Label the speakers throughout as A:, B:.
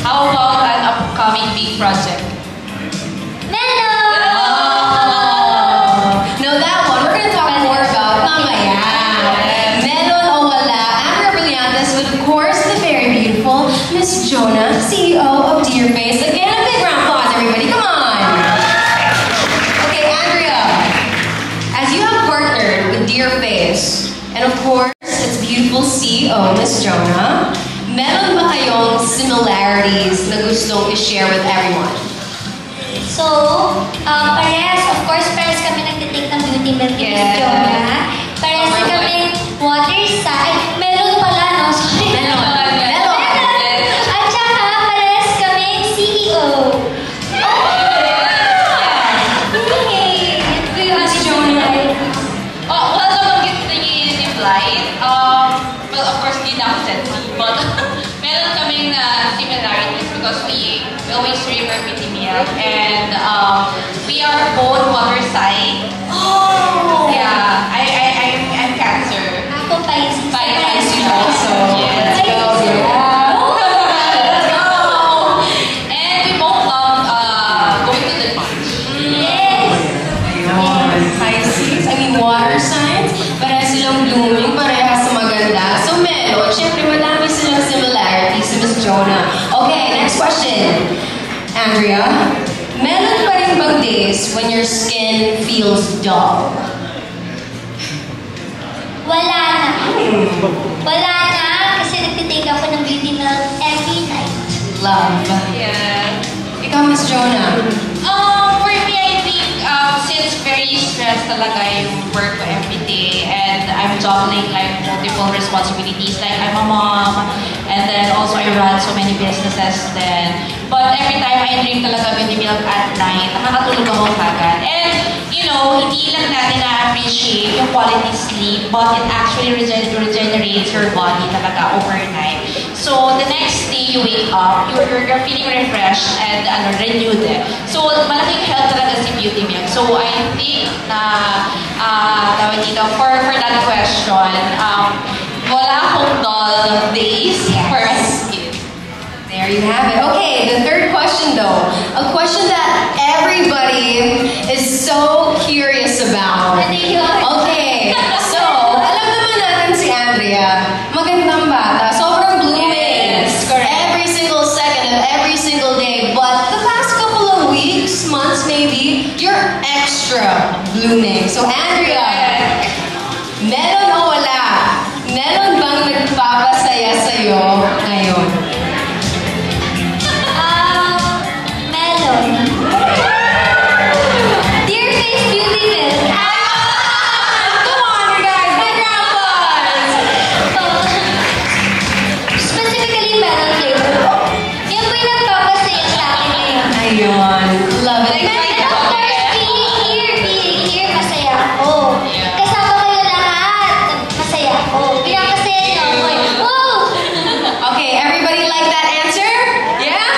A: How about an upcoming big project?
B: No, that one we're gonna talk more about. Melon o wala. Andrea Brillantes with, of course, the very beautiful Miss Jonah, CEO of Dearface. Again, a big round of applause, everybody. Come on. Okay, Andrea, as you have partnered with Dearface, and of course, its beautiful CEO, Miss Jonah, meron ba kayong similarities na gustong i-share with everyone?
C: So, parehas, of course, parehas kami nagtitake ng beauty milk ni Miss Jonah. Parehas kami water side. Melon pala, no?
B: Melon.
C: At saka, parehas kami CEO.
B: Miss Jonah.
A: Well, nabanggit na niyo yun yung flight. Well, of course, hindi na ako sensitive. But, meron kaming similarities because we always drink our beauty milk. And we are both water sign.
B: Oh!
A: Yeah, I'm Cancer.
C: Ako, Pisces.
B: Pisces also.
A: Yes.
B: Let's go.
A: Let's go! And we both love going to the beach.
C: Yes.
B: Ayun. Pisces. I mean, water signs. Parehas silang blooming. Parehas maganda. So, Melon, syempre madami silang similarities sa Miss Jonah. Okay, next question. Andrea, meron pa rin bang days when your skin feels dull?
C: Wala na. Wala na, kasi nagtitake ako ng beauty milk every night.
B: Love.
A: Yeah.
B: Ikaw, Miss Jonah.
A: For me, I think since very stressed talaga yung work ko every day and I'm juggling like multiple responsibilities, like I'm a mom and then also I run so many businesses then. But every time I drink talaga beauty milk at night, nakakatulog ako kagad. And you know, hindi lang natin na-appreciate yung quality sleep, but it actually regenerates your body talaga overnight. So the next day you wake up, you're feeling refreshed and renewed. So malaking help talaga si beauty milk. So I think na tawag dito, for that question, wala akong dull days for a skin.
B: There you have it. Okay, the third question though. A question that everybody is so curious about. Okay, so, alam naman natin si Andrea, magandang bata, sobrang blooming.
A: Yes, correct.
B: Every single second of every single day. But the past couple of weeks, months maybe, you're extra blooming. So Andrea, meron o wala? Meron bang nagpapasaya sa'yo ngayon?
C: Melon. Dearface beauty milk.
B: Come on, you guys, big round of applause.
C: Specifically, melon flavor. Yan po yung nagpapasaya sa akin ngayon.
B: Ayun, love it.
C: And of course, being here, masaya ako. Kasama kayo lahat, masaya ako. Pinapasaya niyo ako. Wow!
B: Okay, everybody like that answer? Yeah?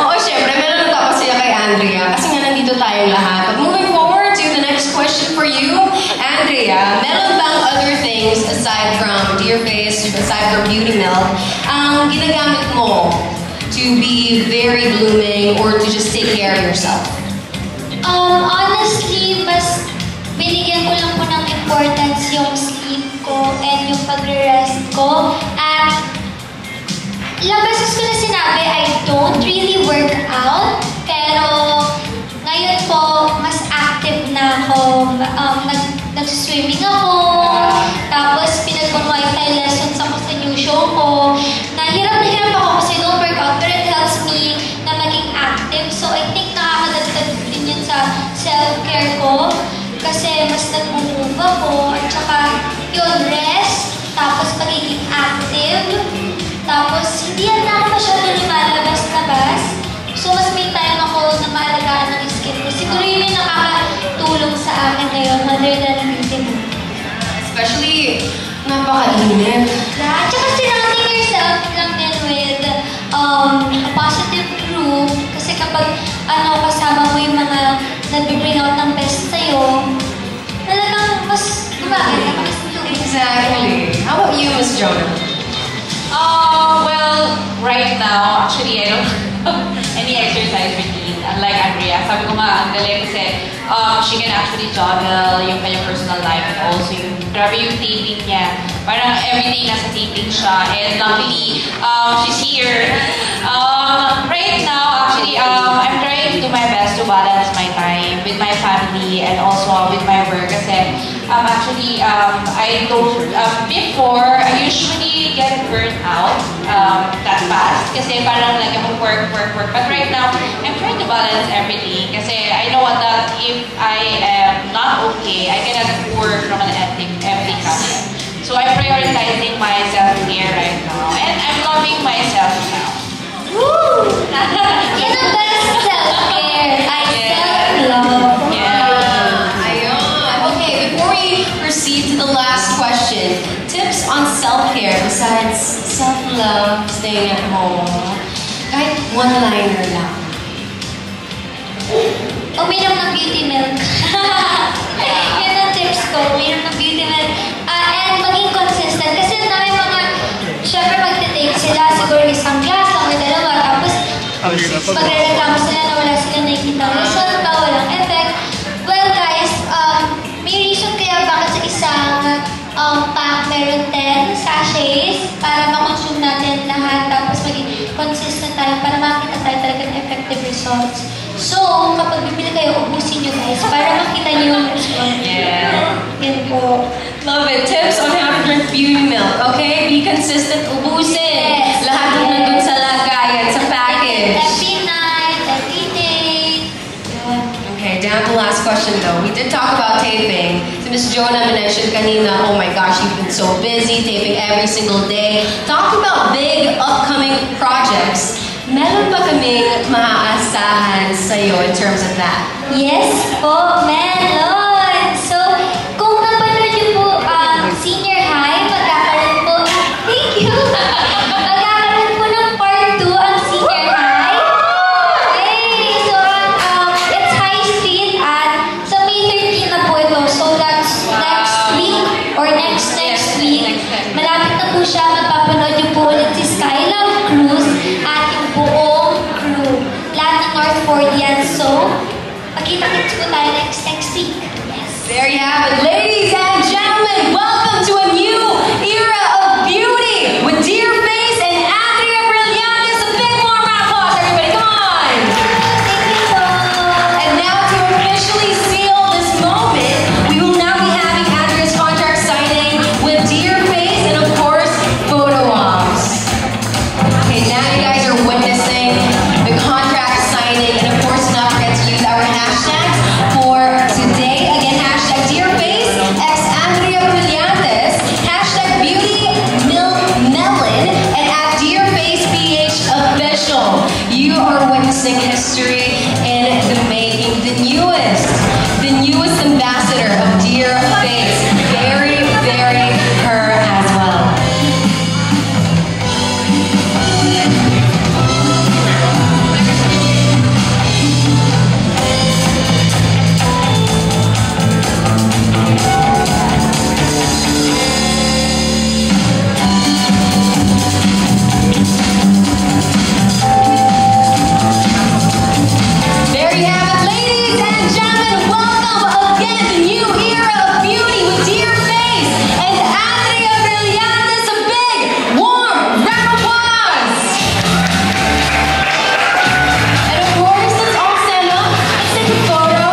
B: Oo, syempre, meron nagpapasaya kay Andrea kasi nga nandito tayong lahat. But moving forward to the next question for you, Andrea, meron bang other things aside from Dearface, aside from beauty milk, ang ginagamit mo to be very blooming or to just take care of yourself?
C: Honestly, mas binigyan ko lang po ng importance yung sleep ko and yung pagre-rest ko. At ilang beses ko na sinabi, I don't really work out. Pero ngayon po, mas active na ako. Nag-swimming ako. Tapos pinag-Muay Thai lessons ako sa new show ko. Hirap na hirap ako kasi I don't work out. Pero it helps me na maging active. So I think nakakadagdag din yun sa self-care ko. Kasi mas nag-move ako. At saka yun, rest. Tapos pagiging active. Tapos hindi na ako masyado lumalabas-labas. So mas may time ako na maalagaan ng skin ko. Siguro yun yung nakakatulong sa akin ngayon, other than beauty milk.
B: Especially, napaka-init.
C: At saka surrounding yourself lang din with a positive crew. Kasi kapag kasama mo yung mga nag-bring out ng best sa'yo, talagang mas gumagana ka mas
B: Exactly. How about you, Miss Jonah?
A: Well, actually juggle yung kanyang personal life and also yung, grabe yung taping niya. Parang everyday nasa taping siya. And luckily, she's here. Right now, actually, I'm trying to do my best to balance my time with my family and also with my work. Kasi actually, I don't, before, I usually get burnt out that fast. Kasi parang like, I'm work. But right now, I'm trying to balance everything. Kasi I know that if I am not okay, I cannot pour from an empty cup. So I'm prioritizing my self-care right now. And I'm loving myself now.
C: Woo! Yan ang best self-care. Self-love.
A: Yeah.
B: Ayun. Okay, before we proceed to the last question, tips on self-care besides self-love, staying at home, kahit one-liner lang.
C: Uminom ng beauty milk. Yan ang tips ko. Uminom ng beauty milk. And maging consistent. Kasi dami mga, syempre magte-take sila. Siguro isang glass lang o dalawa. Tapos, magre-reklamo sila na wala sila nakikita result ba, walang effect. Well guys, may reason kaya bakit sa isang pack meron 10 sachets para makonsume natin lahat. Tapos maging consistent tayo para makita tayo talaga ng effective results. So, kapag bibili kayo, ubusin nyo guys para makita nyo yung result.
A: Yeah.
C: Yan po.
B: Love it. Tips on how to drink beauty milk, okay? Be consistent, ubusin.
C: Yes.
B: Lahat ng nandun sa lagayan, sa package.
C: Every night, every day. Yeah.
B: Okay, down to the last question though. We did talk about taping. So Miss Jonah mentioned kanina, oh my gosh, you've been so busy, taping every single day. Talk about big upcoming projects. Meron ba kaming maaasahan sa'yo in terms of that?
C: Yes po, melon! So, kung napanood niyo po senior high, magkakaroon po, thank you! Magkakaroon po ng part 2 ang senior high. Hey! So, it's high speed at sa May 13 na po ito. So, that's next week or next week. Malapit na po siya. Magpapanood niyo po ulit si Skylove Cruz at yung buong crew. Lahat ng North Fordian. So, magkita-kits po tayo next week. Yes.
B: There you have it. Ladies and gentlemen, welcome to a new era of beauty with Dear Face and Andrea Brillantes. A big warm round of applause, everybody. Come on.
C: Thank you so
B: And now to officially seal this moment, we will now be having Andrea's contract signing with Dear Face and of course, photo ops. Okay, now you guys are witnessing the contract signing and of course not forget to use our hashtags for today. Again, hashtag Dear Face, X Andrea Brillantes, hashtag Beauty Milk Melon, and at Dear Face PH Official. You are witnessing history in the making. The newest ambassador of Dear Face. Very, very her as well. There you have it, ladies and gentlemen. Welcome again to new era of beauty with Dear Face and Andrea Brillantes. A big, warm round of applause. And of course, let's all stand up and take a photo.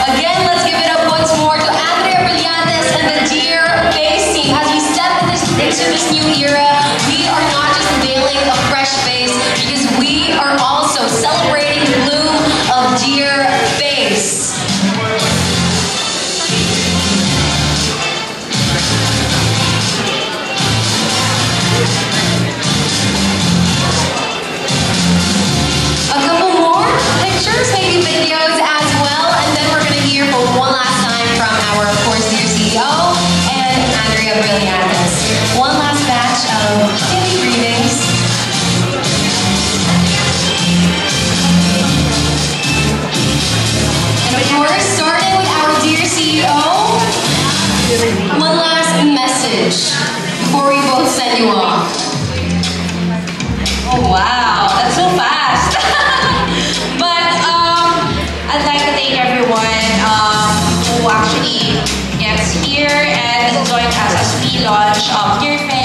B: Again, let's give it up once more to Andrea Brillantes and the Dear Face team. As we step into this new era, we are not just unveiling a fresh face, because we are also celebrating the bloom of Dear Face. A the Brilliantes. One last batch of daily greetings. And of course, starting with our dear CEO, one last message before we both send you off.
A: Oh wow, that's so fast. But I'd like to thank everyone who actually gets here and joined us as we launch Dear Face.